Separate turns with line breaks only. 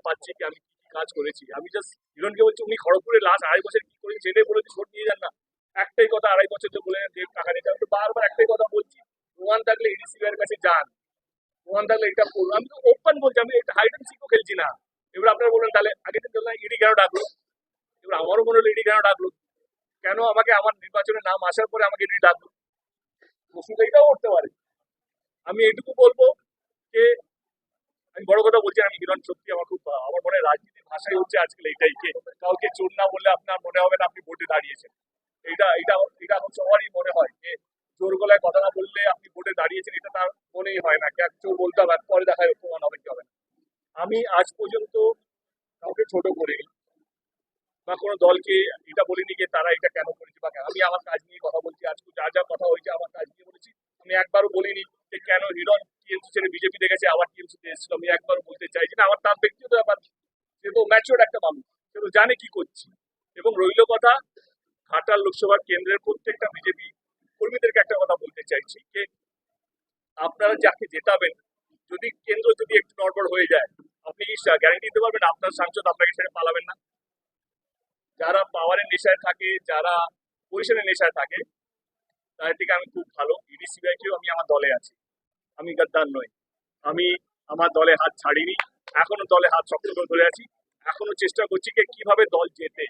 পাচ্ছি কি আমি কি কি কাজ করেছি। আমি জাস্ট হিরণকে বলছি উনি খড়গপুরে লাস্ট 2.5 বছর কি করেছেন সেটাই বলেছি, ভোট নিয়ে যান না। একটাই কথা 2.5 বছর ধরে বলে যে টাকা নিতে, আমি তো বারবার একটাই কথা বলছি, প্রমাণ থাকলে এডিসি এর কাছে যান, প্রমাণ থাকলে এটা করুন। আমি তো ওপেন বলছি, আমি একটা হাইড এন্ড সিকও খেলছি না। এবার আপনারা বলবেন তাহলে আগের দিন বললাম ইডি কেন ডাকলো, এবার আমারও মনে হলো ইডি কেন ডাকলো, কেন আমাকে আমার নির্বাচনের নাম আসার পরে আমাকে ইডি ডাকলো, প্রশ্নটা এটাও করতে পারে। আমি এটুকু বলবো যে আমি বড় কথা বলছি, আমি হিরণ সত্যি আমার খুব আমার মনে হয় রাজনীতির ভাষাই হচ্ছে আজকাল এটাই, যে কাউকে চোর না বললে আপনার মনে হবে না আপনি ভোটে দাঁড়িয়েছেন। এটা এটা এটা এখন সবারই মনে হয় যে জোর গলায় কথা না বললে আপনি ভোটে দাঁড়িয়েছেন, এটা তার মনেই হয় না, এক চোর বলতে হবে পরে দেখা যাবে প্রমাণ হবে কি হবে না। আমি আজ পর্যন্ত কাউকে ছোট করিনি বা কোনো দলকে এটা বলিনি যে তারা এটা কেন করেছে বা কেন। আমি আমার কাজ নিয়ে কথা বলছি, আজকে যা যা কথা হয়েছে আমার কাজ নিয়ে বলেছি। আমি একবারও বলিনি যে কেন হিরণ টিএমসি ছেড়ে বিজেপি দেখেছে আবার টিএমসি তে এসেছিল, আমি একবারও বলতে চাইছি না। আমার তার ব্যক্তিগত ব্যাপার, সে তো ম্যাচিওর একটা মানুষ, সে তো জানে কি করছি। এবং রইল কথা, ঘাটাল লোকসভা কেন্দ্রের প্রত্যেকটা বিজেপি কর্মীদেরকে একটা কথা বলতে চাইছি যে আপনারা যাকে জেতাবেন, যদি কেন্দ্র যদি একটু নড়বড় হয়ে যায়, আপনি কি গ্যারান্টি দিতে পারবেন আপনার সাংসদ আপনাকে ছেড়ে পালাবেন না? যারা পাওয়ারের নেশায় থাকে, যারা পজিশনের নেশায় থাকে, তাদের থেকে আমি খুব ভালো ইডি সিবিআইকেও আমি আমার দলে আছি। আমি গাদ্দার নই, আমি আমার দলে হাত ছাড়িনি, এখনো দলে হাত শক্ত করে ধরে আছি, এখনো চেষ্টা করছি যে কিভাবে দল জেতে।